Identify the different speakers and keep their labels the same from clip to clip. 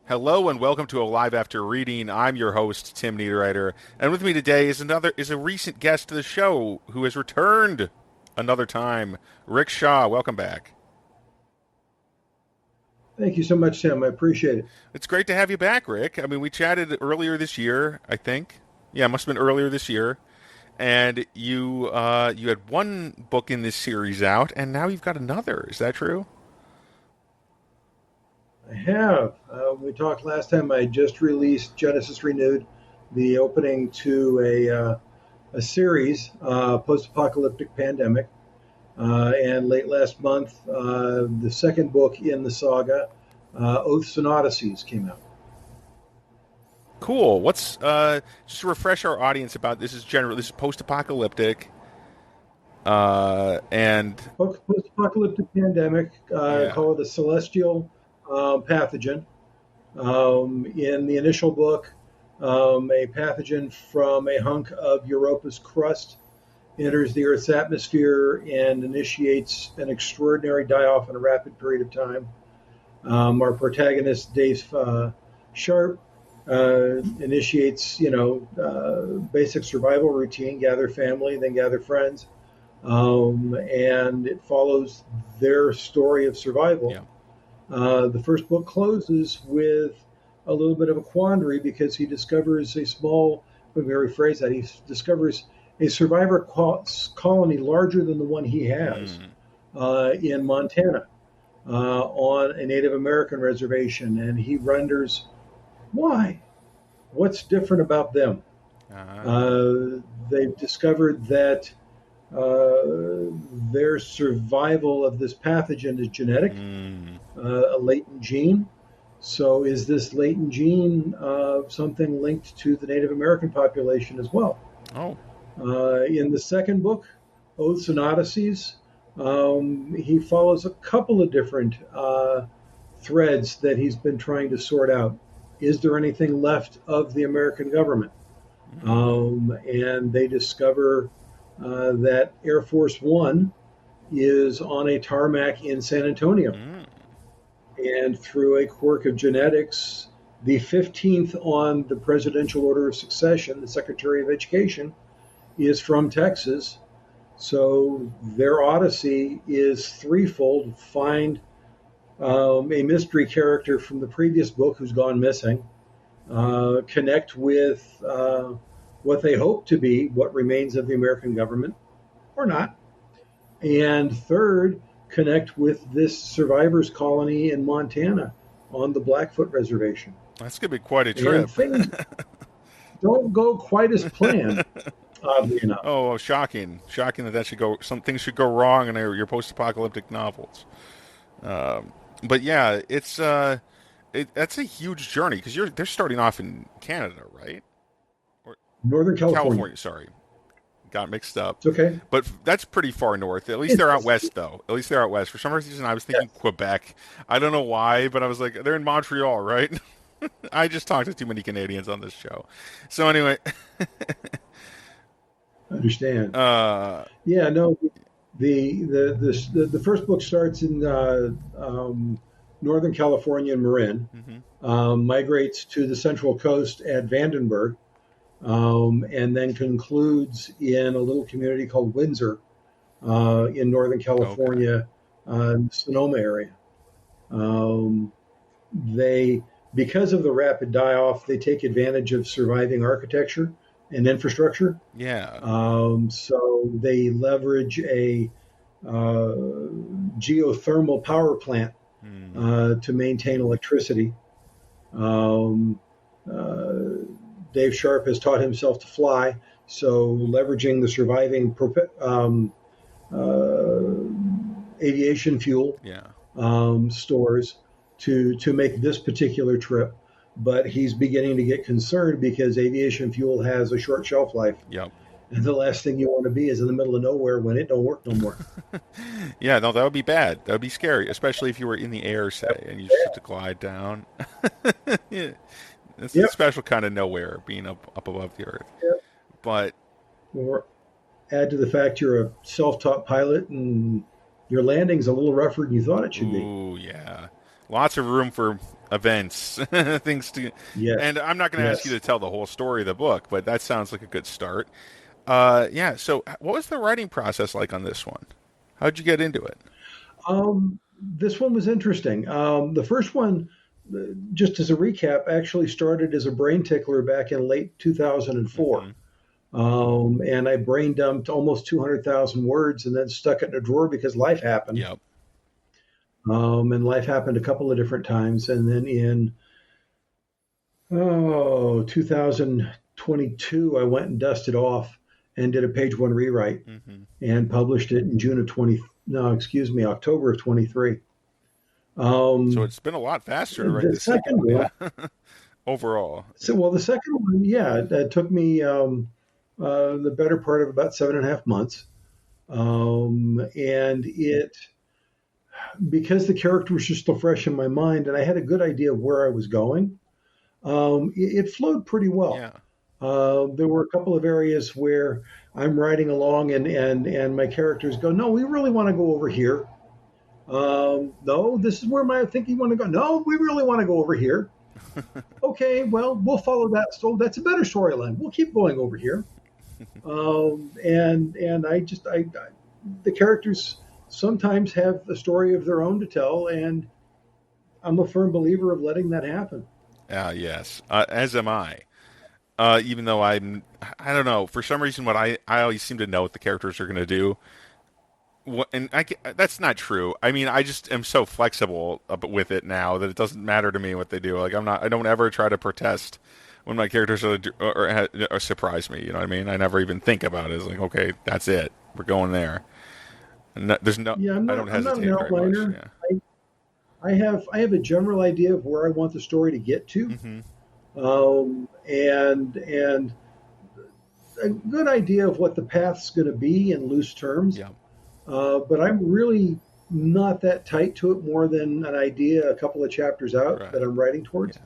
Speaker 1: Hello and welcome to a live after reading. I'm your host Tim Niederreiter, and with me today is a recent guest to the show who has returned another time. Rick Shaw, welcome back.
Speaker 2: Thank you so much, Tim. I appreciate it.
Speaker 1: It's great to have you back, Rick. I mean, we chatted earlier this year, I think. Yeah, it must have been earlier this year, and you had one book in this series out, and now you've got another. Is that true?
Speaker 2: I have. We talked last time. I just released Genesis Renewed, the opening to a series, post-apocalyptic pandemic, and late last month, the second book in the saga, Oaths and Odysseys, came out.
Speaker 1: Cool. What's just to refresh our audience about this is general. This is post-apocalyptic, and
Speaker 2: Post-apocalyptic pandemic,
Speaker 1: yeah.
Speaker 2: call it a celestial pathogen. In the initial book, a pathogen from a hunk of Europa's crust enters the Earth's atmosphere and initiates an extraordinary die-off in a rapid period of time. Our protagonist, Dave Sharp, initiates, basic survival routine: gather family, then gather friends, and it follows their story of survival.
Speaker 1: Yeah.
Speaker 2: The first book closes with a little bit of a quandary because he discovers a small, let me rephrase that, he discovers a survivor colony larger than the one he has in Montana on a Native American reservation. And he wonders, why? What's different about them? They've discovered that their survival of this pathogen is genetic, a latent gene. So, is this latent gene something linked to the Native American population as well?
Speaker 1: Oh.
Speaker 2: In the second book, Oaths and Odysseys, he follows a couple of different threads that he's been trying to sort out. Is there anything left of the American government? And they discover that Air Force One is on a tarmac in San Antonio. And through a quirk of genetics, the 15th on the presidential order of succession, the Secretary of Education, is from Texas. So their odyssey is threefold: find a mystery character from the previous book who's gone missing, connect with what they hope to be what remains of the American government, or not, and third, connect with this survivors colony in Montana on the Blackfoot Reservation.
Speaker 1: That's gonna be quite a
Speaker 2: And
Speaker 1: trip.
Speaker 2: things don't go quite as planned, oddly enough.
Speaker 1: Oh, shocking! Shocking that should go. Some things should go wrong in your post-apocalyptic novels. But yeah, that's a huge journey because they're starting off in Canada, right? Or
Speaker 2: Northern California.
Speaker 1: California. Sorry, got mixed up.
Speaker 2: It's okay.
Speaker 1: But that's pretty far north. At least they're out west, though. At least they're out west. For some reason, I was thinking
Speaker 2: Yes.
Speaker 1: Quebec. I don't know why, but I was like, they're in Montreal, right? I just talked to too many Canadians on this show. So anyway,
Speaker 2: I understand.
Speaker 1: uh,
Speaker 2: Yeah, no. The first book starts in Northern California and Marin,
Speaker 1: mhm.
Speaker 2: migrates to the Central Coast at Vandenberg, and then concludes in a little community called Windsor in Northern
Speaker 1: Okay.
Speaker 2: California, Sonoma area. Um, they, because of the rapid die-off, they take advantage of surviving architecture and infrastructure.
Speaker 1: Yeah.
Speaker 2: So they leverage a geothermal power plant
Speaker 1: Mm.
Speaker 2: to maintain electricity. Um, uh, Dave Sharp has taught himself to fly, so leveraging the surviving aviation fuel
Speaker 1: Yeah.
Speaker 2: stores to make this particular trip. But he's beginning to get concerned because aviation fuel has a short shelf life.
Speaker 1: Yep.
Speaker 2: And the last thing you want to be is in the middle of nowhere when it don't work no more.
Speaker 1: Yeah, no, that would be bad. That would be scary, especially if you were in the air, say, and you just had to glide down. Yeah, it's a
Speaker 2: Yep.
Speaker 1: special kind of nowhere, being up above the earth.
Speaker 2: Yep.
Speaker 1: But
Speaker 2: Or add to the fact you're a self-taught pilot and your landing's a little rougher than you thought it should be.
Speaker 1: ooh, yeah, lots of room for events, things to.
Speaker 2: Yes,
Speaker 1: And I'm not going to ask you
Speaker 2: yes.
Speaker 1: to tell the whole story of the book, but that sounds like a good start. Yeah. So, what was the writing process like on this one? How'd you get into it?
Speaker 2: This one was interesting. The first one, just as a recap, actually started as a brain tickler back in late 2004.
Speaker 1: Hmm.
Speaker 2: And I brain dumped almost 200,000 words and then stuck it in a drawer because life happened.
Speaker 1: Yep.
Speaker 2: And life happened a couple of different times. And then in 2022, I went and dusted off and did a page one rewrite
Speaker 1: Hmm.
Speaker 2: and published it in June of 20. No, excuse me, October of 23.
Speaker 1: So
Speaker 2: Um,
Speaker 1: it's been a lot faster to write
Speaker 2: the
Speaker 1: the second
Speaker 2: second
Speaker 1: one.
Speaker 2: one,
Speaker 1: Yeah. Overall.
Speaker 2: the second one, yeah, that took me the better part of about 7.5 months. And it, because the character was just still fresh in my mind and I had a good idea of where I was going, it flowed pretty well.
Speaker 1: Yeah.
Speaker 2: There were a couple of areas where I'm riding along and my characters go, no, we really want to go over here. No, this is where I think you want to go. No, we really want to go over here. Okay, well, we'll follow that. So that's a better storyline. We'll keep going over here. And the characters sometimes have a story of their own to tell, and I'm a firm believer of letting that happen.
Speaker 1: Yes. As am I. Even though I don't know, for some reason, I always seem to know what the characters are going to do. And that's not true. I mean, I just am so flexible with it now that it doesn't matter to me what they do. Like I don't ever try to protest when my characters or surprise me. You know what I mean? I never even think about it. It's like, okay, that's it. We're going there. And there's no,
Speaker 2: Yeah,
Speaker 1: I don't
Speaker 2: I'm not an
Speaker 1: hesitate very much.
Speaker 2: outliner.
Speaker 1: Yeah.
Speaker 2: I have a general idea of where I want the story to get to,
Speaker 1: Hmm.
Speaker 2: and a good idea of what the path's going to be in loose terms.
Speaker 1: Yeah.
Speaker 2: But I'm really not that tight to it more than an idea a couple of chapters out
Speaker 1: Right.
Speaker 2: that I'm writing towards.
Speaker 1: Yeah.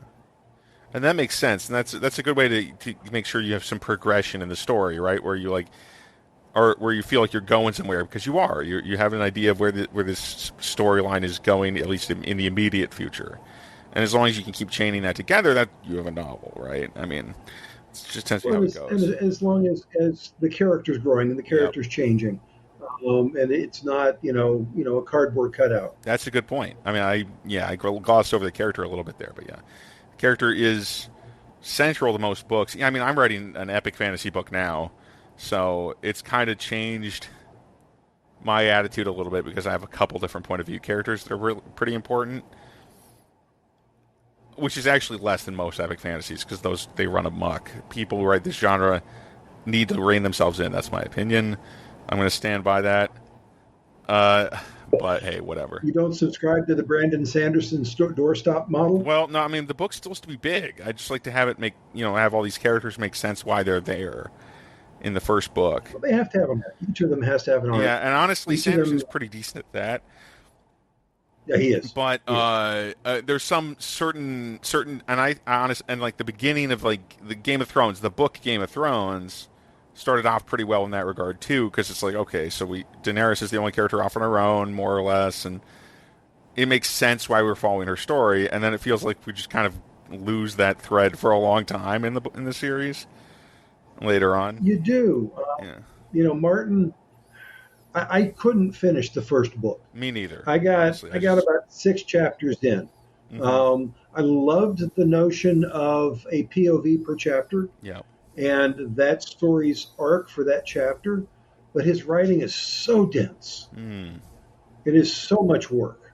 Speaker 1: And that makes sense. And that's a good way to make sure you have some progression in the story, right? Where you like, or where you feel like you're going somewhere because you are. You have an idea of where this storyline is going, at least in the immediate future. And as long as you can keep chaining that together, that you have a novel, right? I mean, it just tends to be
Speaker 2: Well,
Speaker 1: how it
Speaker 2: and
Speaker 1: goes.
Speaker 2: as long as the character's growing and the
Speaker 1: Yep.
Speaker 2: character's changing, and it's not a cardboard cutout.
Speaker 1: That's a good point. I mean, I glossed over the character a little bit there, but yeah, the character is central to most books. Yeah, I mean, I'm writing an epic fantasy book now, so it's kind of changed my attitude a little bit because I have a couple different point of view characters that are pretty important, which is actually less than most epic fantasies because those they run amok. People who write this genre need to rein themselves in. That's my opinion. I'm going to stand by that. But hey, whatever.
Speaker 2: You don't subscribe to the Brandon Sanderson doorstop model.
Speaker 1: Well, no, I mean the book's supposed to be big. I just like to have it have all these characters make sense why they're there in the first book.
Speaker 2: Well, they have to have them. Each of them has to have an
Speaker 1: Yeah,
Speaker 2: arc.
Speaker 1: and honestly,
Speaker 2: Each of them,
Speaker 1: Sanderson's pretty decent at that.
Speaker 2: yeah, he is.
Speaker 1: But
Speaker 2: He is.
Speaker 1: there's some certain, and I honest, and like the beginning of like the Game of Thrones, the book Game of Thrones started off pretty well in that regard too, because it's like, okay, so Daenerys is the only character off on her own, more or less, and it makes sense why we're following her story, and then it feels like we just kind of lose that thread for a long time in the series later on.
Speaker 2: You do.
Speaker 1: Yeah,
Speaker 2: Martin. I couldn't finish the first book.
Speaker 1: me neither.
Speaker 2: I got
Speaker 1: Honestly,
Speaker 2: I got about 6 chapters in.
Speaker 1: hmm.
Speaker 2: I loved the notion of a POV per chapter
Speaker 1: Yeah,
Speaker 2: and that story's arc for that chapter, but his writing is so dense.
Speaker 1: mm.
Speaker 2: It is so much work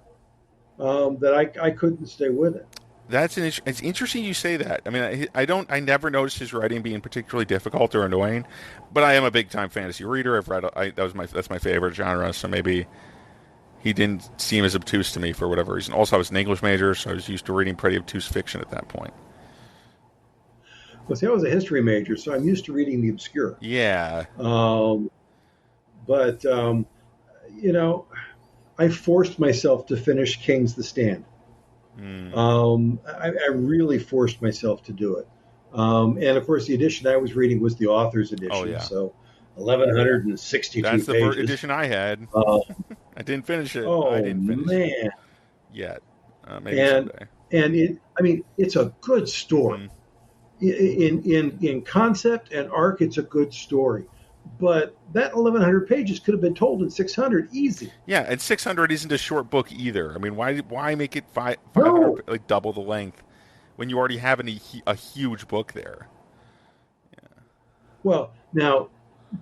Speaker 2: that I couldn't stay with it.
Speaker 1: It's interesting you say that. I mean, I never noticed his writing being particularly difficult or annoying, but I am a big time fantasy reader. That's my favorite genre, so maybe he didn't seem as obtuse to me for whatever reason. Also, I was an English major, so I was used to reading pretty obtuse fiction at that point.
Speaker 2: Well, see, I was a history major, so I'm used to reading the obscure.
Speaker 1: Yeah.
Speaker 2: Um, but you know, I forced myself to finish King's the Stand.
Speaker 1: Mm.
Speaker 2: I really forced myself to do it. And of course, the edition I was reading was the author's
Speaker 1: Oh
Speaker 2: edition,
Speaker 1: yeah.
Speaker 2: so 1,162
Speaker 1: That's the
Speaker 2: pages.
Speaker 1: edition I had.
Speaker 2: Uh,
Speaker 1: I didn't finish it. I
Speaker 2: oh
Speaker 1: didn't finish it
Speaker 2: man,
Speaker 1: yet. Maybe
Speaker 2: and
Speaker 1: someday.
Speaker 2: it's a good story.
Speaker 1: Hmm.
Speaker 2: In concept and arc, it's a good story. But that 1,100 pages could have been told in 600 easy.
Speaker 1: Yeah, and 600 isn't a short book either. I mean, why make it 500,
Speaker 2: No.
Speaker 1: like double the length when you already have a huge book there?
Speaker 2: Well, now,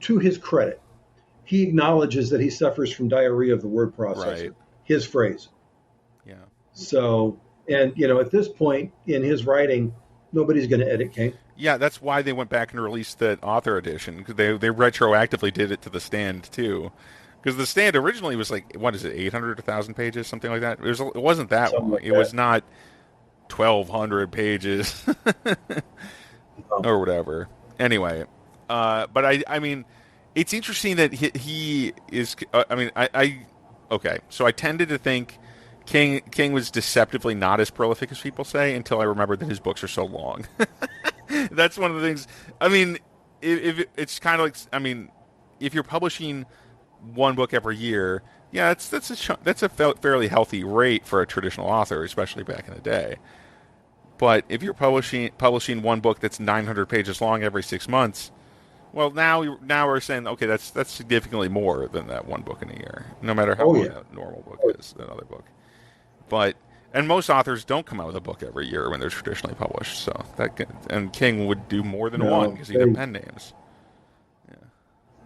Speaker 2: to his credit, he acknowledges that he suffers from diarrhea of the word
Speaker 1: Right.
Speaker 2: processor, his phrase.
Speaker 1: Yeah.
Speaker 2: So, and, at this point in his writing, nobody's going to edit King.
Speaker 1: Yeah, that's why they went back and released the author edition because they retroactively did it to the Stand too. Because the Stand originally was like, what is it, 800, 1,000 pages, something like that. It wasn't that
Speaker 2: Something
Speaker 1: long.
Speaker 2: like
Speaker 1: It
Speaker 2: that.
Speaker 1: was not 1,200 pages
Speaker 2: Um,
Speaker 1: or whatever. Anyway, but I mean, it's interesting that he is. I mean, okay. So I tended to think King was deceptively not as prolific as people say until I remembered that his books are so long. That's one of the things. I mean, if it's kind of like, I mean, if you're publishing one book every year, yeah, that's a fairly healthy rate for a traditional author, especially back in the day. But if you're publishing one book that's 900 pages long every 6 months, well, now we're saying, okay, that's significantly more than that one book in a year, no matter how
Speaker 2: oh,
Speaker 1: long
Speaker 2: yeah.
Speaker 1: a normal book is, another book. But and most authors don't come out with a book every year when they're traditionally published. So and King would do more than one
Speaker 2: No,
Speaker 1: because he'd have pen names.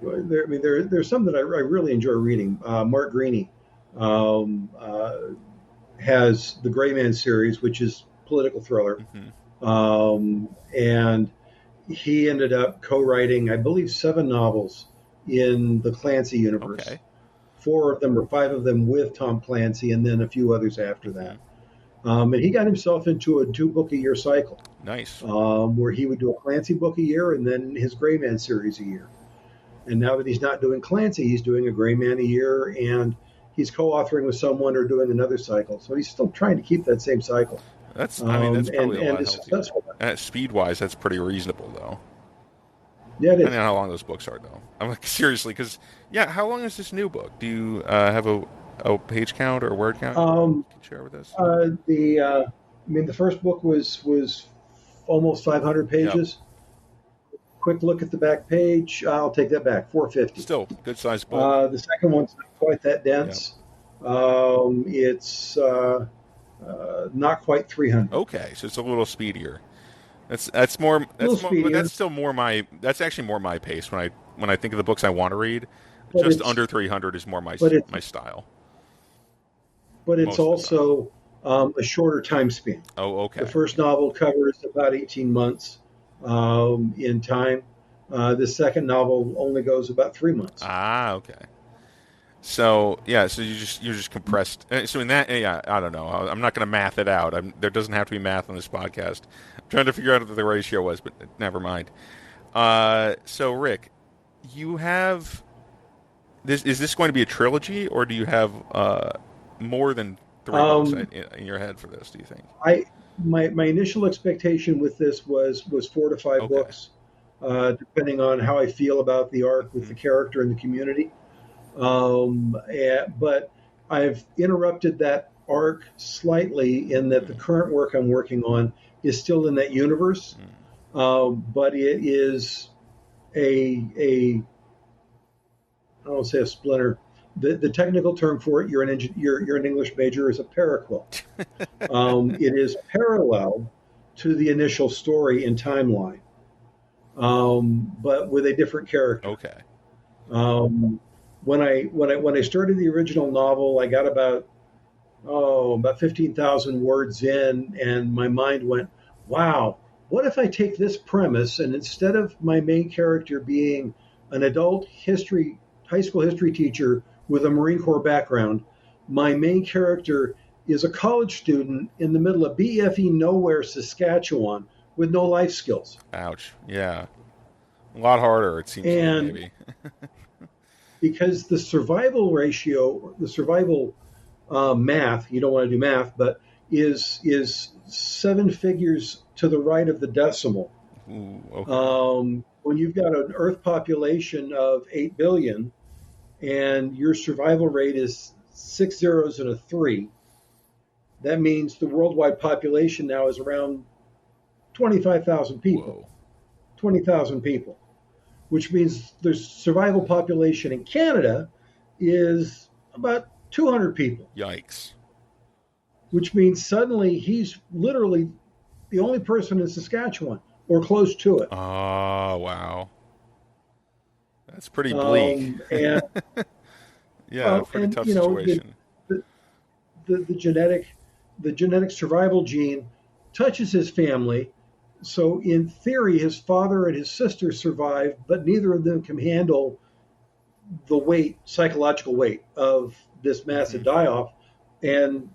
Speaker 2: there's some that I really enjoy reading. Mark Greaney um, uh, has the Gray Man series, which is political thriller.
Speaker 1: Hmm.
Speaker 2: And he ended up co-writing, I believe, 7 novels in the Clancy universe.
Speaker 1: Okay.
Speaker 2: 4 of them or 5 of them with Tom Clancy, and then a few others after
Speaker 1: Hmm.
Speaker 2: that. And he got himself into a 2 book a year cycle,
Speaker 1: Nice.
Speaker 2: where he would do a Clancy book a year and then his Gray Man series a year. And now that he's not doing Clancy, he's doing a Gray Man a year, and he's co-authoring with someone or doing another cycle. So he's still trying to keep that same cycle,
Speaker 1: I mean, that's
Speaker 2: and
Speaker 1: probably a lot
Speaker 2: is
Speaker 1: healthier.
Speaker 2: successful.
Speaker 1: Speed wise, that's pretty reasonable though.
Speaker 2: Yeah, it
Speaker 1: Depending
Speaker 2: is.
Speaker 1: on how long those books are, though. I'm like seriously, because yeah, how long is this new book? Do you have a page count or a word count
Speaker 2: Um,
Speaker 1: you can share with us?
Speaker 2: the first book was almost 500
Speaker 1: Yep.
Speaker 2: pages. Quick look at the back page. I'll take that back. 450.
Speaker 1: Still good sized book.
Speaker 2: The second one's not quite that
Speaker 1: Yep.
Speaker 2: dense. It's not quite 300.
Speaker 1: Okay, so it's a little speedier. That's more
Speaker 2: A little
Speaker 1: but
Speaker 2: speedier,
Speaker 1: that's still more my that's actually more my pace when I think of the books I want to read.
Speaker 2: but
Speaker 1: Just
Speaker 2: it's
Speaker 1: under 300 is more
Speaker 2: but it's
Speaker 1: my style
Speaker 2: but it's
Speaker 1: most of the time.
Speaker 2: also a shorter time span.
Speaker 1: Oh,
Speaker 2: The
Speaker 1: okay.
Speaker 2: first novel covers about 18 months in time. The second novel only goes about 3 months.
Speaker 1: Ah, okay. So yeah, so you're just compressed. So in that, yeah, I don't know. I'm not going to math it out. There doesn't have to be math on this podcast. I'm trying to figure out what the ratio was, but never mind. So Rick, you have this. Is this going to be a trilogy, or do you have more than 3 books
Speaker 2: Um,
Speaker 1: in your head for this? Do you think?
Speaker 2: I my initial expectation with this was 4 to 5
Speaker 1: Okay.
Speaker 2: books, depending on how I feel about the arc with
Speaker 1: Hmm.
Speaker 2: the character and the community. But I've interrupted that arc slightly in that the current work I'm working on is still in that universe, but it is a I don't say a splinter. The technical term for it, you're an English major, is a paraquel. It is parallel to the initial story and timeline, but with a different character.
Speaker 1: Okay.
Speaker 2: Um, when I started the original novel, I got about 15,000 words in, and my mind went, "Wow, what if I take this premise and instead of my main character being an adult high school history teacher with a Marine Corps background, my main character is a college student in the middle of BFE nowhere, Saskatchewan, with no life skills."
Speaker 1: Ouch. Yeah. A lot harder. It seems like
Speaker 2: And
Speaker 1: maybe.
Speaker 2: because the survival math, you don't want to do math, but is 7 figures to the right of the decimal.
Speaker 1: Ooh, okay.
Speaker 2: When you've got an Earth population of 8 billion and your survival rate is 6 zeros and a 3, That means the worldwide population now is around 25,000 people,
Speaker 1: Whoa.
Speaker 2: 20,000 people, which means the survival population in Canada is about 200 people,
Speaker 1: Yikes.
Speaker 2: which means suddenly he's literally the only person in Saskatchewan or close to it.
Speaker 1: Oh, wow. That's pretty bleak.
Speaker 2: And
Speaker 1: Yeah,
Speaker 2: well,
Speaker 1: pretty
Speaker 2: and
Speaker 1: tough situation.
Speaker 2: the, the genetic survival gene touches his family. So in theory, his father and his sister survive, but neither of them can handle the weight, psychological weight of this massive
Speaker 1: Hmm.
Speaker 2: die-off, and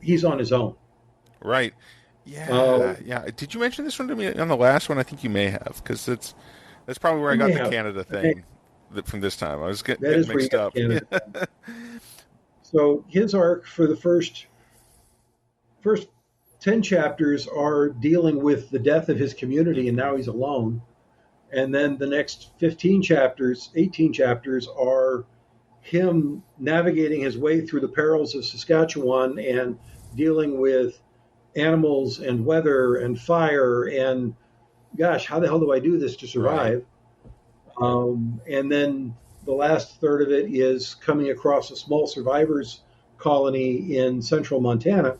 Speaker 2: he's on his own.
Speaker 1: Right.
Speaker 2: Uh,
Speaker 1: Yeah, yeah. Did you mention this one to me on the last one? I think you may have, because that's probably where
Speaker 2: I
Speaker 1: I got
Speaker 2: may
Speaker 1: the
Speaker 2: have.
Speaker 1: Canada
Speaker 2: I may,
Speaker 1: thing from this time. I was
Speaker 2: that
Speaker 1: getting
Speaker 2: is where you
Speaker 1: mixed
Speaker 2: got
Speaker 1: up.
Speaker 2: the Canada thing. So his arc for the first 10 chapters are dealing with the death of his community, and
Speaker 1: Hmm.
Speaker 2: now he's alone. And then the next 15 chapters, 18 chapters are him navigating his way through the perils of Saskatchewan and dealing with animals and weather and fire and gosh, how the hell do I do this to
Speaker 1: Right.
Speaker 2: survive? And then the last third of it is coming across a small survivors colony in central Montana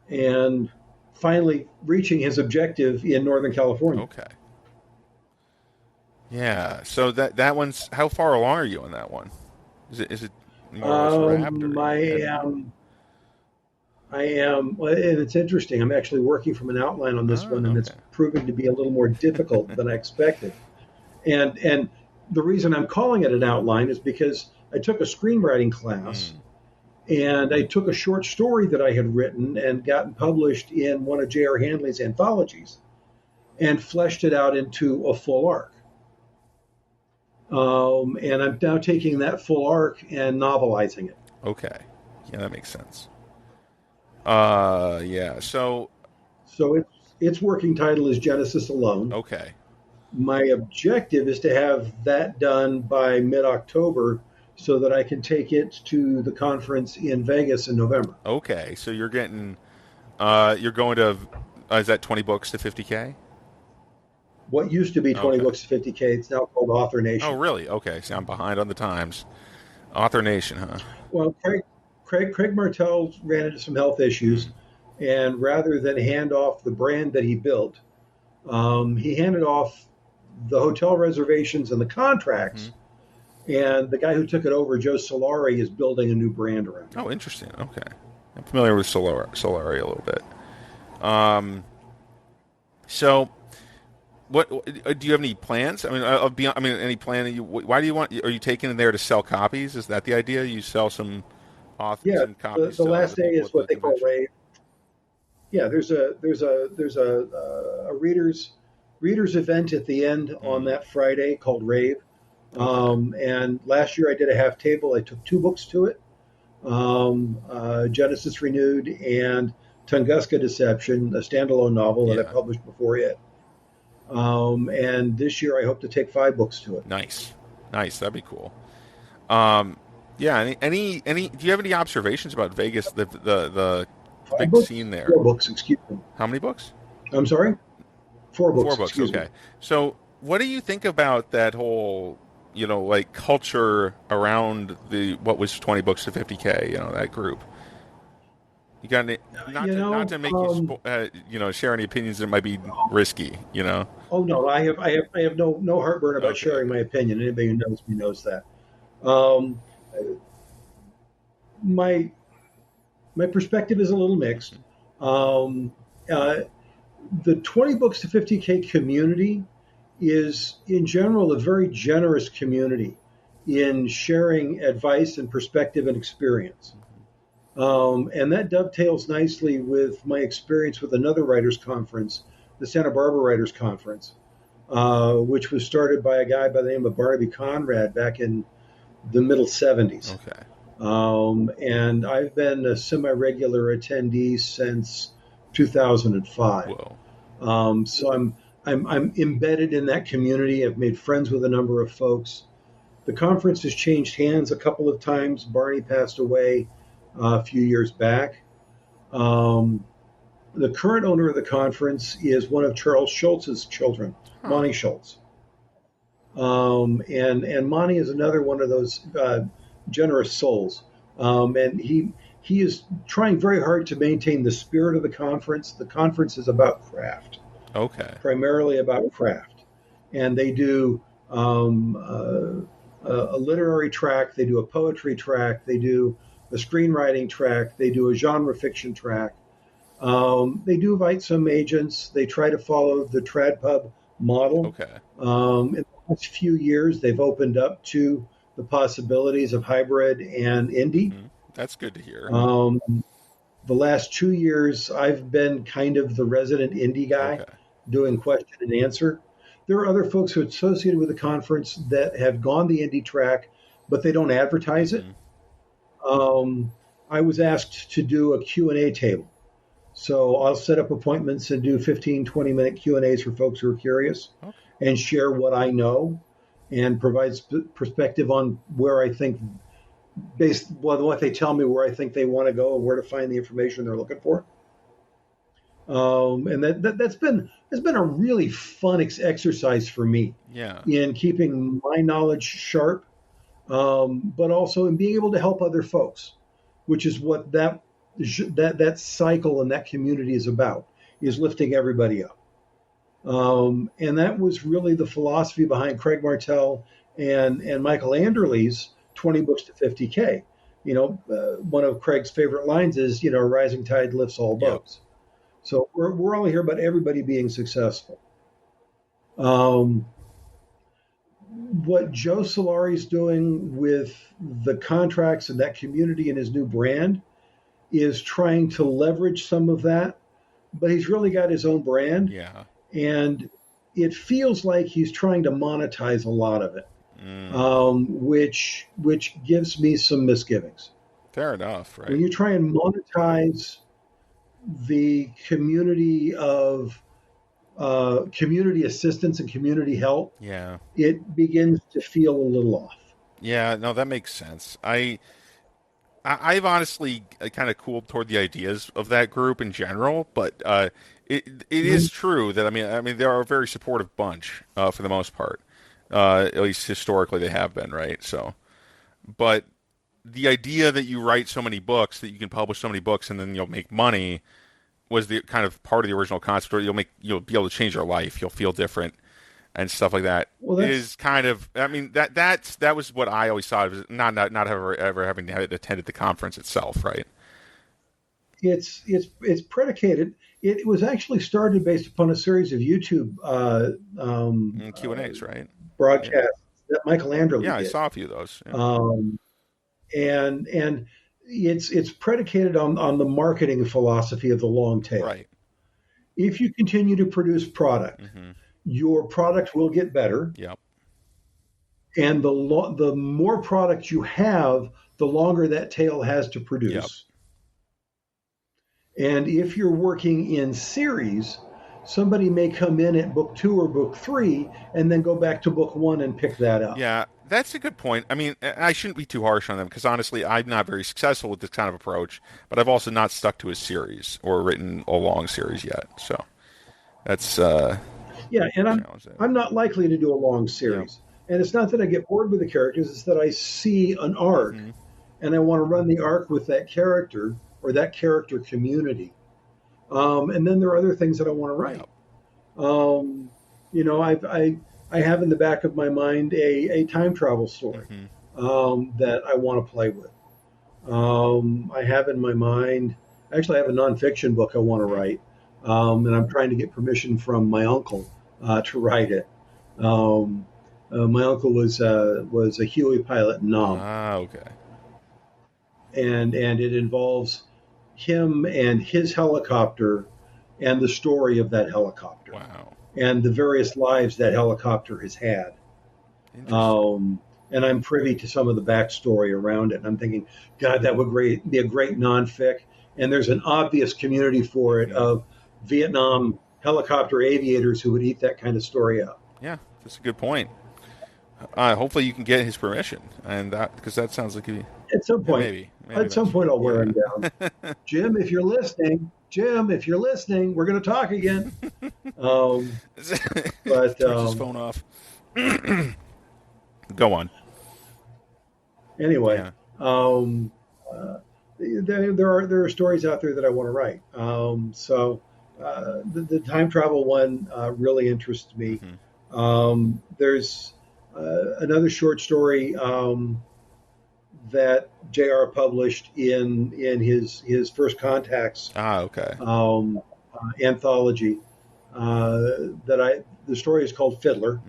Speaker 1: Hmm.
Speaker 2: and finally reaching his objective in Northern California.
Speaker 1: Okay. Yeah. So that one's how far along are you on that one? Is it more or less wrapped, or are
Speaker 2: I
Speaker 1: you heading in?
Speaker 2: am, well, and it's interesting. I'm actually working from an outline on this
Speaker 1: Ah,
Speaker 2: one, and it's
Speaker 1: okay.
Speaker 2: proving to be a little more difficult than I expected. And the reason I'm calling it an outline is because I took a screenwriting class
Speaker 1: Mm.
Speaker 2: and I took a short story that I had written and gotten published in one of J.R. Handley's anthologies and fleshed it out into a full arc. And I'm now taking that full arc and novelizing it.
Speaker 1: Okay. Yeah, that makes sense. Yeah. So,
Speaker 2: So its working title is Genesis Alone.
Speaker 1: okay.
Speaker 2: My objective is to have that done by mid October so that I can take it to the conference in Vegas in November.
Speaker 1: Okay. So you're going to, is that 20 books to 50K?
Speaker 2: What used to be 20
Speaker 1: Okay.
Speaker 2: books to 50K, it's now called Author
Speaker 1: Oh,
Speaker 2: Nation.
Speaker 1: really? Okay. See, I'm behind on the times. Author Nation, huh?
Speaker 2: Well, Craig Martell ran into some health issues,
Speaker 1: Mm.
Speaker 2: and rather than hand off the brand that he built, he handed off the hotel reservations and the
Speaker 1: Hmm.
Speaker 2: contracts. And the guy who took it over, Joe Solari, is building a new brand around it.
Speaker 1: Oh, interesting. Okay. I'm familiar with Solari a little bit. Um, so do you have any plans? I mean, I mean, any plan? Why do you want? Are you taking it there to sell copies? Is that the idea? You sell
Speaker 2: Yeah,
Speaker 1: some copies
Speaker 2: the
Speaker 1: to other
Speaker 2: last day
Speaker 1: people
Speaker 2: is
Speaker 1: at the
Speaker 2: what they call
Speaker 1: convention?
Speaker 2: rave. Yeah, there's a readers event at the end on
Speaker 1: Mm,
Speaker 2: that Friday called Rave.
Speaker 1: okay.
Speaker 2: And last year I did a half table. I took two books to it, Genesis Renewed and Tunguska Deception, a standalone novel that I
Speaker 1: Yeah.
Speaker 2: published before it. And this year I hope to take five books to it.
Speaker 1: Nice. Nice. That'd be cool. Um, yeah. Any? Do you have any observations about Vegas? The
Speaker 2: Five
Speaker 1: big
Speaker 2: books?
Speaker 1: scene there.
Speaker 2: Four books, excuse me.
Speaker 1: How many books?
Speaker 2: I'm sorry? Four
Speaker 1: Four
Speaker 2: books,
Speaker 1: books.
Speaker 2: excuse me.
Speaker 1: Okay. So, what do you think about that whole, like culture around the what was 20 books to 50K? That group. You got any,
Speaker 2: You
Speaker 1: not
Speaker 2: know,
Speaker 1: to make you share any opinions that might be risky.
Speaker 2: oh no, I have no heartburn about
Speaker 1: Okay.
Speaker 2: sharing
Speaker 1: Okay.
Speaker 2: my opinion. Anybody who knows me knows that. Um, my my perspective is a little mixed.
Speaker 1: Mhm.
Speaker 2: Um, uh, the 20 books to 50K community is, in general, a very generous community in sharing advice and perspective and experience. And that dovetails nicely with my experience with another writers' conference, the Santa Barbara Writers' Conference, which was started by a guy by the name of Barnaby Conrad back in the middle 70s.
Speaker 1: Okay.
Speaker 2: And I've been a semi regular attendee since 2005.
Speaker 1: Whoa.
Speaker 2: So I'm embedded in that community. I've made friends with a number of folks. The conference has changed hands a couple of times. Barney passed away a few years back. Um, the current owner of the conference is one of Charles Schultz's children,
Speaker 1: Huh.
Speaker 2: Monty Schultz. And Monty is another one of those generous souls. And he is trying very hard to maintain the spirit of the conference. The conference is about craft,
Speaker 1: Okay.
Speaker 2: primarily about craft, and they do a literary track, they do a poetry track, they do a screenwriting track, they do a genre fiction track. They do invite some agents. They try to follow the trad pub model.
Speaker 1: Okay.
Speaker 2: In the last few years, they've opened up to the possibilities of hybrid and indie.
Speaker 1: That's good to hear.
Speaker 2: Um, the last 2 years, I've been kind of the resident indie guy
Speaker 1: Okay.
Speaker 2: doing question and answer. There are other folks who are associated with the conference that have gone the indie track, but they don't advertise it. I was asked to do a Q&A table. So I'll set up appointments and do 15, 20-minute Q&As for folks who are curious
Speaker 1: Okay.
Speaker 2: and share what I know and provide perspective on where I think, based on what they tell me, where I think they want to go and where to find the information they're looking for. And that's been a really fun exercise for me
Speaker 1: Yeah.
Speaker 2: in keeping my knowledge sharp, but also in being able to help other folks, which is what that cycle and that community is about, is lifting everybody up. And that was really the philosophy behind Craig Martell and Michael Anderle's 20 books to 50K. One of Craig's favorite lines is, a rising tide lifts all
Speaker 1: Yep.
Speaker 2: boats. So we're all here about everybody being successful. What Joe Solari's doing with the contracts and that community and his new brand is trying to leverage some of that, but he's really got his own brand.
Speaker 1: Yeah.
Speaker 2: And it feels like he's trying to monetize a lot of it, which gives me some misgivings.
Speaker 1: Fair enough,
Speaker 2: When
Speaker 1: right?
Speaker 2: you try and monetize the community of community assistance and community help,
Speaker 1: Yeah.
Speaker 2: it begins to feel a little off.
Speaker 1: Yeah, no, that makes sense. I've honestly kind of cooled toward the ideas of that group in general, but it is true that I mean they are a very supportive bunch for the most part. At least historically they have been, right? So, but the idea that you write so many books that you can publish so many books and then you'll make money was the kind of part of the original concept. Or you'll be able to change your life. You'll feel different and stuff like that.
Speaker 2: Well,
Speaker 1: Is kind of, I mean, that was what I always thought of, not ever having attended the conference itself, right?
Speaker 2: it's predicated. It was actually started based upon a series of YouTube
Speaker 1: Q&As, right?
Speaker 2: broadcasts that Michael Anderle
Speaker 1: Yeah, I
Speaker 2: did.
Speaker 1: saw a few of those. Yeah.
Speaker 2: And it's predicated on the marketing philosophy of the long tail.
Speaker 1: Right.
Speaker 2: If you continue to produce product, your product will get better,
Speaker 1: Yep.
Speaker 2: and the more product you have, the longer that tail has to produce.
Speaker 1: Yep.
Speaker 2: And if you're working in series, somebody may come in at book 2 or book 3 and then go back to book 1 and pick that up.
Speaker 1: Yeah, that's a good point. I mean, I shouldn't be too harsh on them because honestly, I'm not very successful with this kind of approach, but I've also not stuck to a series or written a long series yet. So that's
Speaker 2: Yeah, and
Speaker 1: challenge there.
Speaker 2: I'm not likely to do a long series. And it's not that I get bored with the characters, it's that I see an arc and I want to run the arc with that character or that character community. And then there are other things that I want to write. I have in the back of my mind a time travel story that I want to play with. I have in my mind, actually, I have a nonfiction book I want to write, and I'm trying to get permission from my uncle to write it. My uncle was a Huey pilot in Nam,
Speaker 1: Okay.
Speaker 2: and it involves him and his helicopter and the story of that helicopter
Speaker 1: Wow.
Speaker 2: and the various lives that helicopter has had. And I'm privy to some of the backstory around it. And I'm thinking, God, that would be a great nonfic. And there's an obvious community for it of Vietnam helicopter aviators who would eat that kind of story up.
Speaker 1: Yeah, that's a good point. Hopefully, you can get his permission, and that because that sounds like
Speaker 2: At some
Speaker 1: yeah,
Speaker 2: point.
Speaker 1: maybe
Speaker 2: At some point,
Speaker 1: eventually,
Speaker 2: I'll wear
Speaker 1: yeah.
Speaker 2: him down. Jim, if you're listening, we're going to talk again. Um, but
Speaker 1: Turns his phone off. Go on.
Speaker 2: anyway,
Speaker 1: Yeah.
Speaker 2: um, uh, there are stories out there that I want to write. The time travel one really interests me.
Speaker 1: Hmm.
Speaker 2: There's another short story that J.R. published in his First Contacts
Speaker 1: Ah, okay.
Speaker 2: anthology. That I The story is called Fiddler,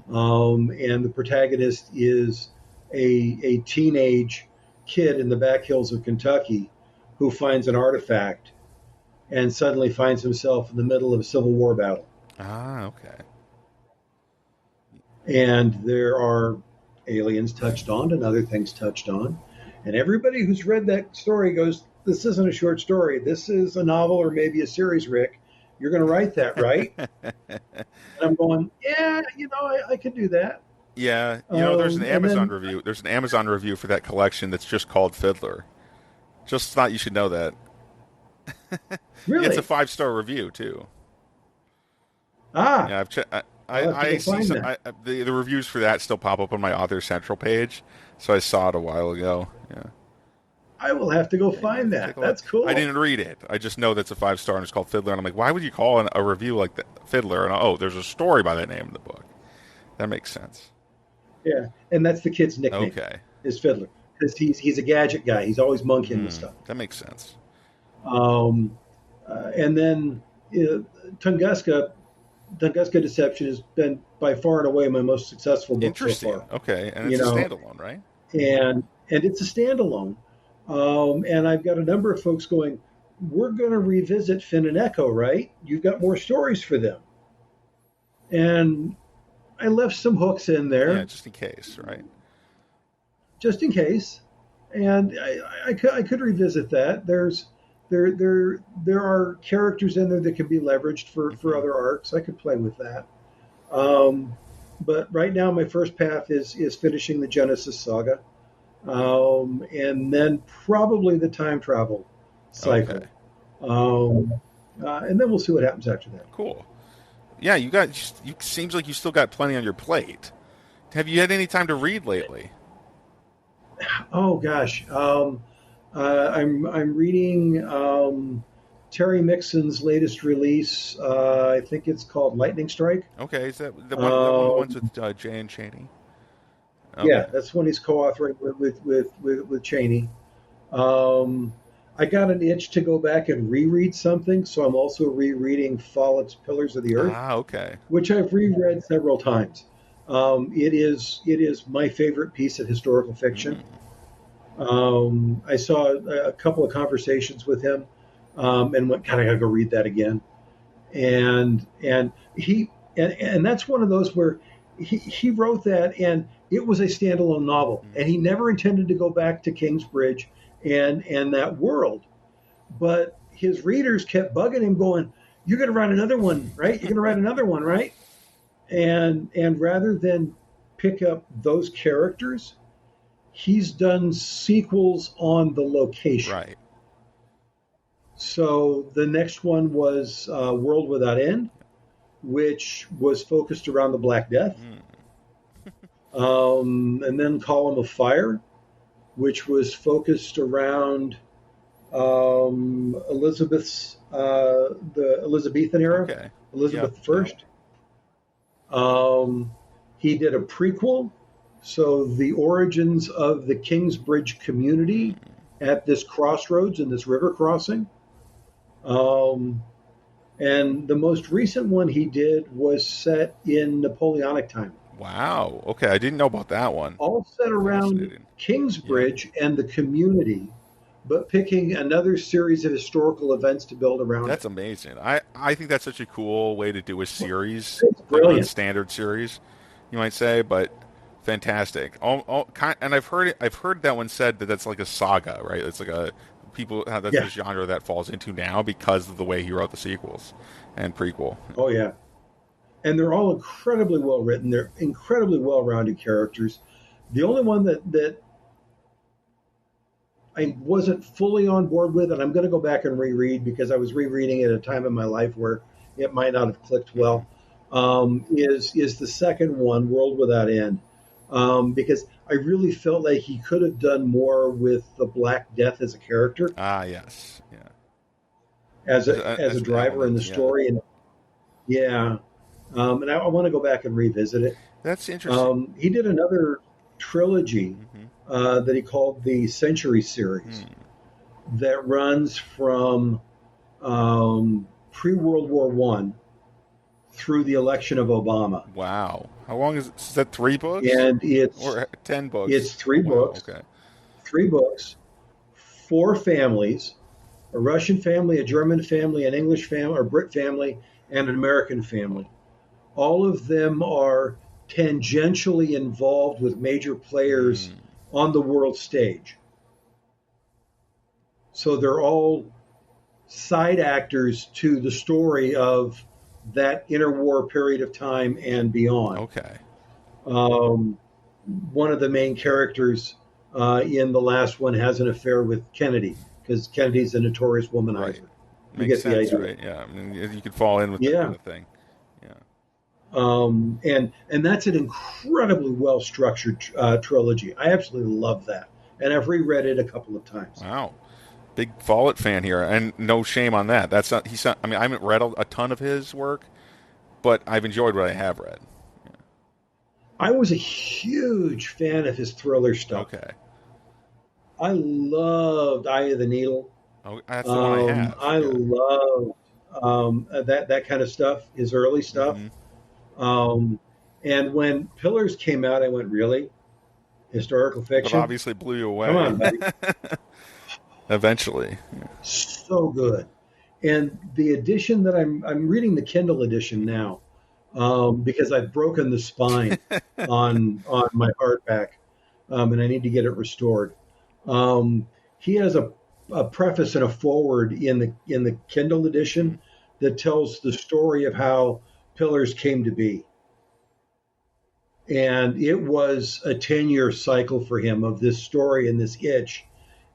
Speaker 1: Mm.
Speaker 2: and the protagonist is a teenage kid in the back hills of Kentucky who finds an artifact and suddenly finds himself in the middle of a Civil War battle.
Speaker 1: Ah, okay.
Speaker 2: And there are aliens touched on and other things touched on. And everybody who's read that story goes, "This isn't a short story. This is a novel or maybe a series, Rick. You're going to write that, right?" And I'm going, "Yeah, I could do that."
Speaker 1: Yeah, there's an
Speaker 2: And
Speaker 1: Amazon
Speaker 2: then,
Speaker 1: review. There's an Amazon review for that collection that's just called Fiddler. Just thought you should know that. It's a
Speaker 2: really,
Speaker 1: 5-star review too.
Speaker 2: ah,
Speaker 1: Yeah, I've
Speaker 2: I'll have to
Speaker 1: I
Speaker 2: go
Speaker 1: see
Speaker 2: find
Speaker 1: some.
Speaker 2: that.
Speaker 1: The reviews for that still pop up on my Author Central page, so I saw it a while ago. Yeah,
Speaker 2: I will have to go
Speaker 1: yeah, you have
Speaker 2: find
Speaker 1: to take
Speaker 2: that.
Speaker 1: a look.
Speaker 2: That's
Speaker 1: I
Speaker 2: cool.
Speaker 1: didn't read it. I just know that's a 5-star and it's called Fiddler. And I'm like, why would you call a review like that Fiddler? And oh, there's a story by that name in the book. That makes sense.
Speaker 2: Yeah, and that's the kid's nickname,
Speaker 1: Okay,
Speaker 2: is Fiddler, because he's a gadget guy. He's always monkeying with stuff.
Speaker 1: that makes sense.
Speaker 2: Um, and then Tunguska Tunguska Deception has been by far and away my most successful book so
Speaker 1: Interesting.
Speaker 2: far.
Speaker 1: Okay, and
Speaker 2: You
Speaker 1: it's a
Speaker 2: know,
Speaker 1: standalone, right?
Speaker 2: and it's a standalone. And I've got a number of folks going, "We're going to revisit Finn and Echo, right? You've got more stories for them." And I left some hooks in
Speaker 1: Yeah,
Speaker 2: there
Speaker 1: just in case, right?
Speaker 2: just in case, and I could revisit that. There are characters in there that can be leveraged for
Speaker 1: Hmm.
Speaker 2: other arcs. I could play with that. Um, but right now, my first path is finishing the Genesis saga, and then probably the time travel
Speaker 1: Okay,
Speaker 2: cycle, um, and then we'll see what happens after that.
Speaker 1: cool. Yeah, you seems like you still got plenty on your plate. Have you had any time to read lately?
Speaker 2: Oh gosh, I'm reading Terry Mixon's latest release. I think it's called Lightning Strike.
Speaker 1: Okay, is that one of the ones
Speaker 2: Um,
Speaker 1: with Jay and Cheney?
Speaker 2: yeah,
Speaker 1: Okay.
Speaker 2: that's when he's co-authoring with Cheney. Um, I got an itch to go back and reread something, so I'm also rereading Follett's Pillars of the Earth,
Speaker 1: Ah, okay.
Speaker 2: which I've reread several times. It is my favorite piece of historical fiction.
Speaker 1: Mm,
Speaker 2: I saw a couple of conversations with him, and went, God, I gotta go read that again. And that's one of those where he wrote that, and it was a standalone novel,
Speaker 1: mm.
Speaker 2: and he never intended to go back to Kingsbridge and that world. But his readers kept bugging him, going, "You're going to write another one, right? You're going to write another one, right?" And rather than pick up those characters, he's done sequels on the location.
Speaker 1: Right.
Speaker 2: So the next one was World Without End, which was focused around the Black Death,
Speaker 1: Mm,
Speaker 2: and then Column of Fire, which was focused around the Elizabethan era,
Speaker 1: okay. Yep.
Speaker 2: Elizabeth the
Speaker 1: Yep.
Speaker 2: First. He did a prequel, so the origins of the Kingsbridge community
Speaker 1: Mm.
Speaker 2: at this crossroads and this river crossing. Um, and the most recent one he did was set in Napoleonic time,
Speaker 1: Wow. Okay, I didn't know about that one.
Speaker 2: all set around
Speaker 1: Fascinating. Yep.
Speaker 2: Kingsbridge and the community, but picking another series of historical events to build around it.
Speaker 1: That's amazing. I think that's such a cool way to do a series,
Speaker 2: It's
Speaker 1: like a
Speaker 2: brilliant.
Speaker 1: standard series, you might say, but fantastic. And I've heard that one said that that's like a saga, right? It's like a people that's the
Speaker 2: Yeah.
Speaker 1: genre that falls into now because of the way he wrote the sequels and prequel.
Speaker 2: Oh, yeah. and they're all incredibly well written. They're incredibly well rounded characters. The only one that I wasn't fully on board with, and I'm going to go back and reread because I was rereading it at a time in my life where it might not have clicked
Speaker 1: Hmm.
Speaker 2: well. Is the second one, World Without End, because I really felt like he could have done more with the Black Death as a character,
Speaker 1: Ah, yes, yeah,
Speaker 2: as a
Speaker 1: as an
Speaker 2: driver in the
Speaker 1: element, yeah.
Speaker 2: story, and yeah, and I want to go back and revisit it.
Speaker 1: That's interesting.
Speaker 2: He did another trilogy
Speaker 1: Hmm.
Speaker 2: that he called the Century series
Speaker 1: Hmm.
Speaker 2: that runs from pre World War One through the election of Obama,
Speaker 1: Wow, how long is that? 3 books
Speaker 2: and
Speaker 1: or 10 books?
Speaker 2: it's
Speaker 1: Oh
Speaker 2: three
Speaker 1: wow,
Speaker 2: books,
Speaker 1: okay.
Speaker 2: three books, four families: a Russian family, a German family, an English family, or Brit family, and an American family. All of them are tangentially involved with major players
Speaker 1: Mm,
Speaker 2: on the world stage. So they're all side actors to the story of that interwar period of time and beyond.
Speaker 1: okay,
Speaker 2: Um, One of the main characters in the last one has an affair with Kennedy because Kennedy's a notorious
Speaker 1: right,
Speaker 2: womanizer. You
Speaker 1: makes
Speaker 2: get the
Speaker 1: sense,
Speaker 2: idea.
Speaker 1: right? Yeah, I mean, you could fall in with that kind
Speaker 2: Yeah.
Speaker 1: of thing. Yeah.
Speaker 2: And that's an incredibly well structured trilogy. I absolutely love that, and I've reread it a couple of times.
Speaker 1: Wow. Big Follett fan here, and no shame on that. That's not. He's not. I mean, I haven't read a ton of his work, but I've enjoyed what I have read.
Speaker 2: I was a huge fan of his thriller stuff.
Speaker 1: Okay.
Speaker 2: I loved Eye of the Needle.
Speaker 1: Oh, that's the one I have.
Speaker 2: I
Speaker 1: Yeah.
Speaker 2: loved that kind of stuff, his early stuff.
Speaker 1: Hmm.
Speaker 2: Um, and when Pillars came out, I went, really? Historical
Speaker 1: It
Speaker 2: fiction?
Speaker 1: obviously blew you
Speaker 2: Come
Speaker 1: away.
Speaker 2: on, buddy.
Speaker 1: Eventually.
Speaker 2: So good. And the edition that I'm reading the Kindle edition now because I've broken the spine on my hardback, and I need to get it restored. He has a preface and a forward in the Kindle
Speaker 1: Hmm.
Speaker 2: edition that tells the story of how Pillars came to be. And it was a 10-year cycle for him of this story and this itch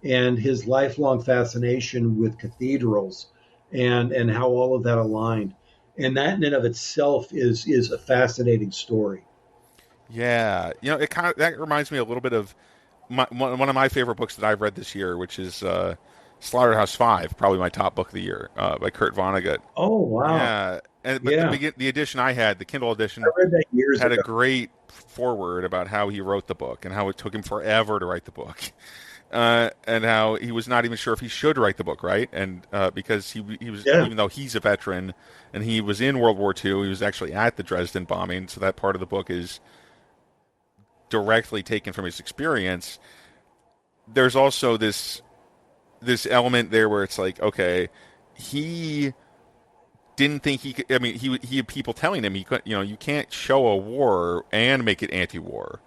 Speaker 2: and his lifelong fascination with cathedrals and how all of that aligned. And that in and of itself is a fascinating story.
Speaker 1: Yeah. It kind of that reminds me a little bit of one of my favorite books that I've read this year, which is Slaughterhouse-Five, probably my top book of the year, by Kurt Vonnegut.
Speaker 2: Oh wow.
Speaker 1: Yeah, but
Speaker 2: Yeah.
Speaker 1: the edition I had, the Kindle
Speaker 2: I
Speaker 1: edition,
Speaker 2: read that years
Speaker 1: had a
Speaker 2: ago.
Speaker 1: great foreword about how he wrote the book and how it took him forever to write the book, and how he was not even sure if he should write the book, right? And because he was,
Speaker 2: Yeah.
Speaker 1: even though he's a veteran and he was in World War II, he was actually at the Dresden bombing, so that part of the book is directly taken from his experience. There's also this element there where it's like, okay, he didn't think he could. I mean, he had people telling him he could. You can't show a war and make it anti-war,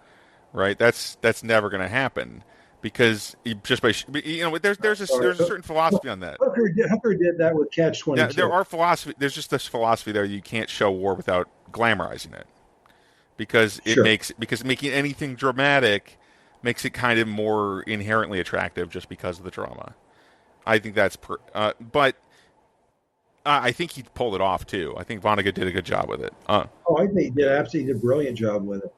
Speaker 1: right? That's never going to happen because just by there's a certain philosophy on that.
Speaker 2: Hooker did that with Catch
Speaker 1: Yeah, there
Speaker 2: 22.
Speaker 1: are philosophy. There's just this philosophy there. You can't show war without glamorizing it
Speaker 2: Sure.
Speaker 1: because making anything dramatic makes it kind of more inherently attractive just because of the drama. I think but I think he pulled it off too. I think Vonnegut did a good job with it.
Speaker 2: Oh, I think he did absolutely did a brilliant job with it.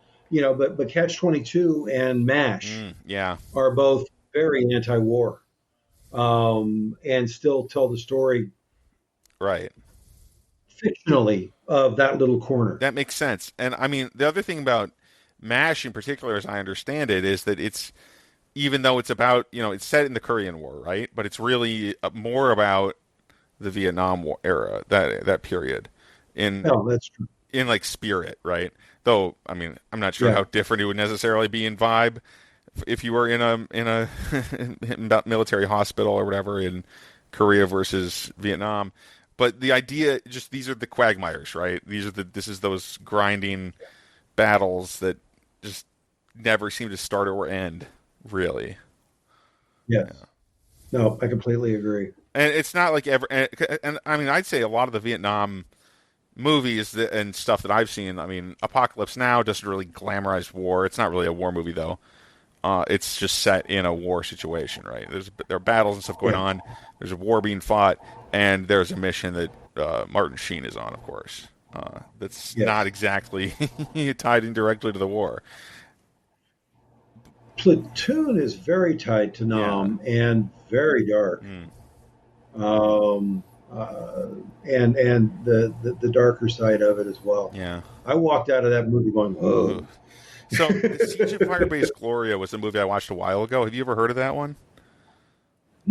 Speaker 2: But Catch 22 and MASH
Speaker 1: Yeah,
Speaker 2: are both very anti-war, and still tell the story
Speaker 1: right.
Speaker 2: fictionally of that little corner.
Speaker 1: That makes sense. And I mean, the other thing about MASH in particular, as I understand it, is that it's even though it's about it's set in the Korean War, right? But it's really more about the Vietnam War era, that period, in
Speaker 2: No, that's true.
Speaker 1: in like spirit, right? Though I mean, I'm not sure
Speaker 2: Yeah,
Speaker 1: how different it would necessarily be in vibe if you were in a military hospital or whatever in Korea versus Vietnam. But the idea, just these are the quagmires, right? This is those grinding battles that just never seem to start or end, really.
Speaker 2: yes. No, I completely agree.
Speaker 1: And it's not like ever. And I mean, I'd say a lot of the Vietnam movies and stuff that I've seen, I mean, Apocalypse Now doesn't really glamorize war. It's not really a war movie though. It's just set in a war situation, right? There are battles and stuff going
Speaker 2: Yeah.
Speaker 1: on. There's a war being fought, and there's a mission that Martin Sheen is on, of course. That's not
Speaker 2: Yes.
Speaker 1: exactly tied in directly to the war.
Speaker 2: Platoon is very tied to
Speaker 1: Yeah.
Speaker 2: Nam and very dark.
Speaker 1: Mm.
Speaker 2: Um, uh, and the darker side of it as well.
Speaker 1: Yeah.
Speaker 2: I walked out of that movie going,
Speaker 1: Ugh.
Speaker 2: "Whoa!"
Speaker 1: So, Siege of Firebase Gloria was a movie I watched a while ago. Have you ever heard of that one?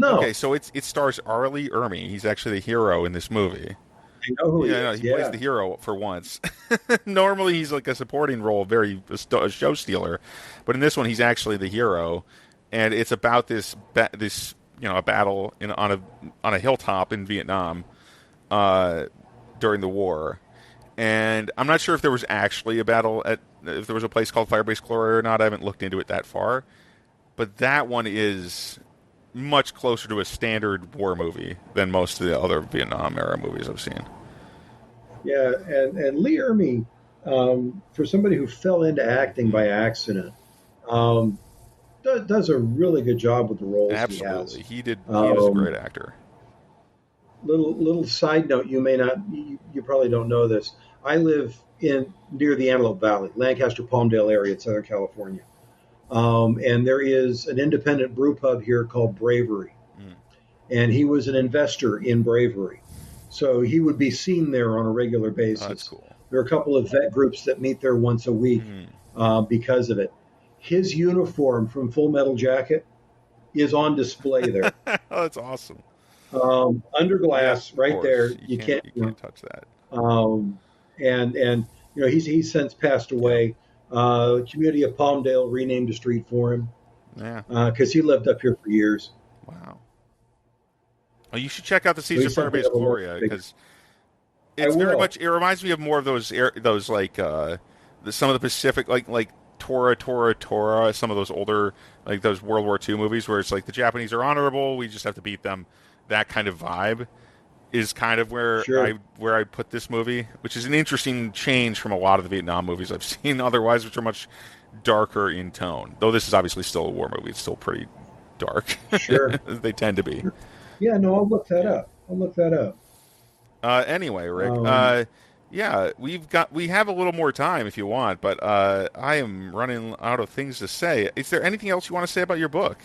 Speaker 1: Okay,
Speaker 2: No,
Speaker 1: so it stars Arlie Ermy. He's actually the hero in this movie.
Speaker 2: I know who he
Speaker 1: Yeah, no,
Speaker 2: is.
Speaker 1: he plays
Speaker 2: Yeah,
Speaker 1: the hero for once. Normally, he's like a supporting role, a show stealer, but in this one, he's actually the hero, and it's about this a battle on a hilltop in Vietnam uh, during the war. And I'm not sure if there was actually a battle if there was a place called Firebase Gloria or not. I haven't looked into it that far, but that one is much closer to a standard war movie than most of the other Vietnam era movies I've seen.
Speaker 2: yeah, and Lee Ermey, for somebody who fell into acting by accident, um, does a really good job with the roles he has.
Speaker 1: Absolutely, he did. He was a great
Speaker 2: Um,
Speaker 1: actor.
Speaker 2: little side note, you may not, you probably don't know this. I live in near the Antelope Valley, Lancaster, Palmdale area in Southern California. And there is an independent brew pub here called Bravery.
Speaker 1: Mm.
Speaker 2: And he was an investor in Bravery. So he would be seen there on a regular
Speaker 1: Oh, that's
Speaker 2: basis.
Speaker 1: cool.
Speaker 2: There are a couple of vet groups that meet there once a week
Speaker 1: Mm.
Speaker 2: because of it. His uniform from Full Metal Jacket is on display there.
Speaker 1: Oh, that's awesome.
Speaker 2: Under glass,
Speaker 1: Of
Speaker 2: right there.
Speaker 1: course,
Speaker 2: You can't,
Speaker 1: you can't touch that.
Speaker 2: and he's since passed away. Community of Palmdale renamed a street for him
Speaker 1: Yeah.
Speaker 2: because he lived up here for years.
Speaker 1: Wow. Well, you should check out the
Speaker 2: So
Speaker 1: Siege
Speaker 2: he
Speaker 1: of
Speaker 2: sent me
Speaker 1: Firebase
Speaker 2: a little
Speaker 1: Gloria
Speaker 2: big-
Speaker 1: because
Speaker 2: I
Speaker 1: it's very
Speaker 2: will.
Speaker 1: much. It reminds me of more of those like some of the Pacific like Tora. Some of those older like those World War II movies where it's like the Japanese are honorable. We just have to beat them. That kind of vibe is kind of
Speaker 2: Sure.
Speaker 1: where I put this movie, which is an interesting change from a lot of the Vietnam movies I've seen otherwise, which are much darker in tone. Though this is obviously still a war movie, it's still pretty dark.
Speaker 2: Sure.
Speaker 1: They tend to be.
Speaker 2: Yeah, no, I'll look that up. I'll look that up.
Speaker 1: Anyway, Rick,
Speaker 2: Um,
Speaker 1: yeah, we have a little more time if you want, but I am running out of things to say. Is there anything else you want to say about your book?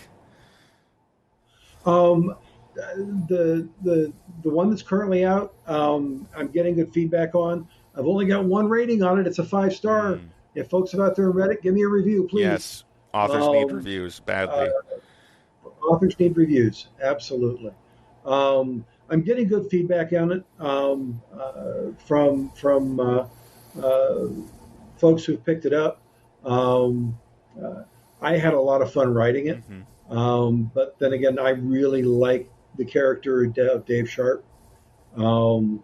Speaker 2: um, the one that's currently out, I'm getting good feedback on. I've only got one rating on it. It's a 5-star.
Speaker 1: Mm.
Speaker 2: If folks have out there and read it, give me a review, please.
Speaker 1: Yes, authors need
Speaker 2: Um,
Speaker 1: reviews badly.
Speaker 2: Authors need reviews, absolutely. I'm getting good feedback on it from folks who've picked it up. Um, I had a lot of fun writing it,
Speaker 1: Hmm.
Speaker 2: but then again, I really like the character of Dave Sharp. Um,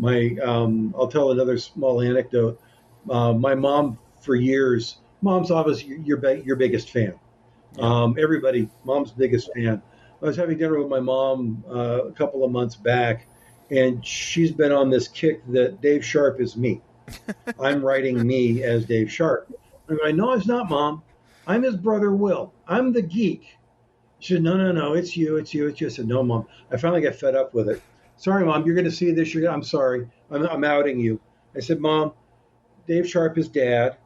Speaker 2: I'll tell another small anecdote. My mom, for years, mom's obviously your biggest fan. Mom's biggest fan. I was having dinner with my mom a couple of months back, and she's been on this kick that Dave Sharp is me. I'm writing me as Dave Sharp. I'm going, no, it's not, Mom. I'm his brother Will. I'm the geek. She said, no, it's you. I said, no, Mom. I finally got fed up with it. Sorry, Mom, you're going to see this. I'm sorry. I'm outing you. I said, Mom, Dave Sharp is Dad,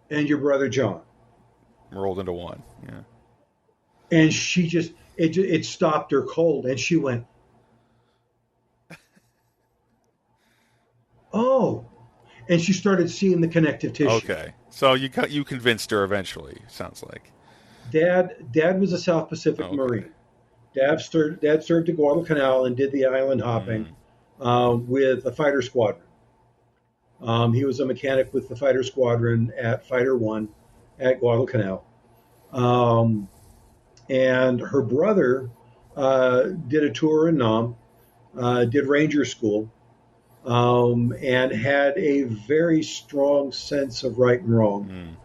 Speaker 2: and your brother John.
Speaker 1: Rolled into one. Yeah.
Speaker 2: And she just it stopped her cold, and she went, "Oh," and she started seeing the connective tissue.
Speaker 1: Okay. So you convinced her eventually. Sounds like.
Speaker 2: Dad was a South Pacific
Speaker 1: Okay.
Speaker 2: Marine. Dad served at Guadalcanal and did the island hopping with a fighter squadron. He was a mechanic with the fighter squadron at Fighter One at Guadalcanal. And her brother did a tour in Nam, did Ranger School, and had a very strong sense of right and wrong,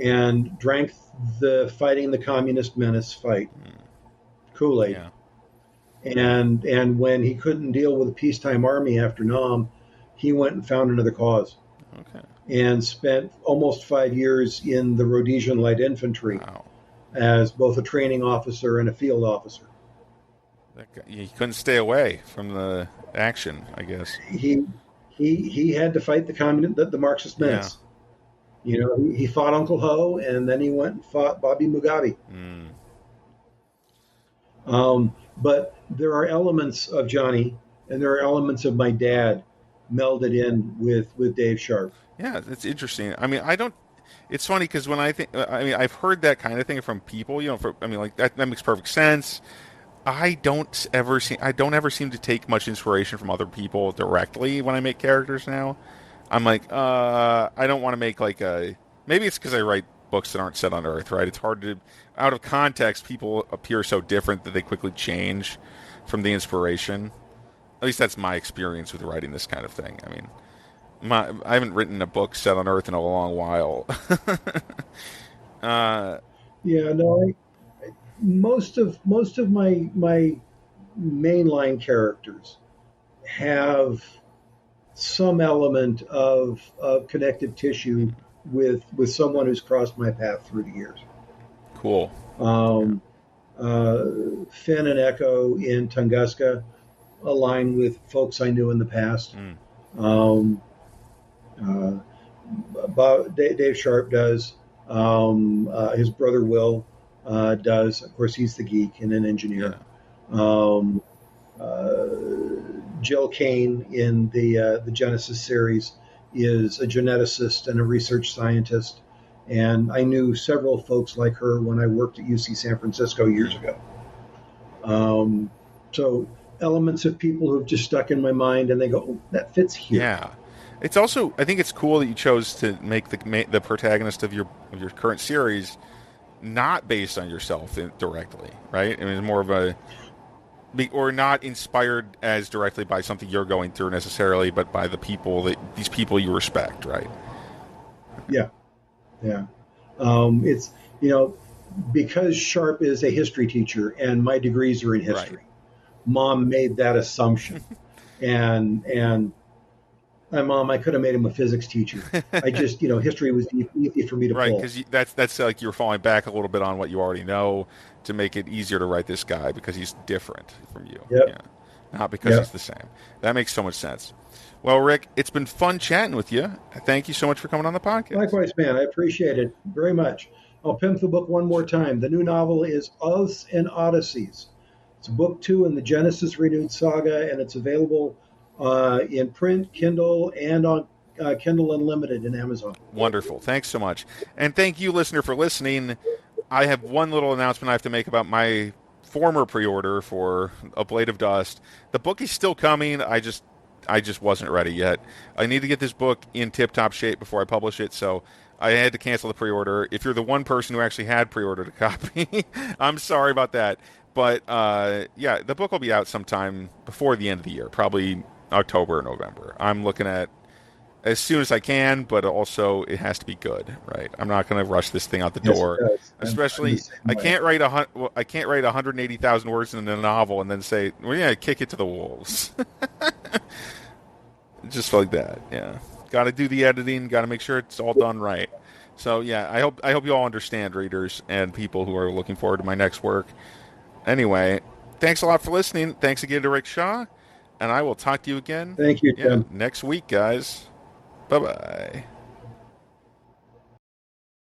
Speaker 2: and drank the fighting the communist menace fight Kool-Aid.
Speaker 1: Yeah.
Speaker 2: And when he couldn't deal with a peacetime army after Nam, he went and found another cause
Speaker 1: Okay.
Speaker 2: and spent almost 5 years in the Rhodesian Light Infantry
Speaker 1: Wow.
Speaker 2: as both a training officer and a field officer.
Speaker 1: That guy, he couldn't stay away from the action, I guess.
Speaker 2: He he had to fight the Marxist
Speaker 1: Yeah.
Speaker 2: menace. You know, he fought Uncle Ho, and then he went and fought Bobby Mugabe.
Speaker 1: Mm.
Speaker 2: But there are elements of Johnny, and there are elements of my dad melded in with Dave Sharp.
Speaker 1: Yeah, that's interesting. I mean, I don't. It's funny because when I think, I mean, I've heard that kind of thing from people. You know, I mean, like that makes perfect sense. I don't ever seem to take much inspiration from other people directly when I make characters now. I'm like, I don't want to make like a. Maybe it's because I write books that aren't set on Earth, right? It's hard to, out of context, people appear so different that they quickly change from the inspiration. At least that's my experience with writing this kind of thing. I mean, I haven't written a book set on Earth in a long while. uh,
Speaker 2: Yeah, no, most of my mainline characters have some element of connective tissue with someone who's crossed my path through the years.
Speaker 1: cool.
Speaker 2: Um, uh, Finn and Echo in Tunguska align with folks I knew in the past.
Speaker 1: Mm.
Speaker 2: Um, uh, Dave Sharp does. His brother Will does. Of course, he's the geek and an engineer.
Speaker 1: Yeah.
Speaker 2: Um, uh, Jill Kane in the Genesis series is a geneticist and a research scientist, and I knew several folks like her when I worked at UC San Francisco years ago. So elements of people who've just stuck in my mind, and they go, oh, "That fits here."
Speaker 1: Yeah. It's also, I think it's cool that you chose to make the protagonist of your current series not based on yourself directly, right? I mean, it's more of a, or not inspired as directly by something you're going through necessarily, but by these people you respect, right?
Speaker 2: Yeah, yeah. It's because Sharp is a history teacher and my degrees are in history.
Speaker 1: Right.
Speaker 2: Mom made that assumption, and my mom, I could have made him a physics teacher. I just, history was easy for me to
Speaker 1: Right,
Speaker 2: pull.
Speaker 1: because that's like you're falling back a little bit on what you already know to make it easier to write this guy because he's different from you.
Speaker 2: Yep.
Speaker 1: Yeah. Not because he's the same. That makes so much sense. Well, Rick, it's been fun chatting with you. Thank you so much for coming on the podcast.
Speaker 2: Likewise, man. I appreciate it very much. I'll pimp the book one more time. The new novel is Oaths and Odysseys. It's book 2 in the Genesis Renewed Saga, and it's available in print, Kindle, and on Kindle Unlimited in Amazon.
Speaker 1: Wonderful. Thanks so much. And thank you, listener, for listening. I have one little announcement I have to make about my former pre-order for A Blade of Dust. The book is still coming. I just wasn't ready yet. I need to get this book in tip-top shape before I publish it, so I had to cancel the pre-order. If you're the one person who actually had pre-ordered a copy, I'm sorry about that. But, yeah, the book will be out sometime before the end of the year, probably October or November. I'm looking at as soon as I can, but also it has to be good, right? I'm not going to rush this thing out the door. Especially, I can't write 180,000 words in a novel and then say, "Well, yeah, kick it to the wolves." Just like that, yeah. Got to do the editing. Got to make sure it's all done right. So yeah, I hope you all understand, readers and people who are looking forward to my next work. Anyway, thanks a lot for listening. Thanks again to Rick Shaw, and I will talk to you again.
Speaker 2: Thank you, Tim.
Speaker 1: Next week, guys. Bye-bye.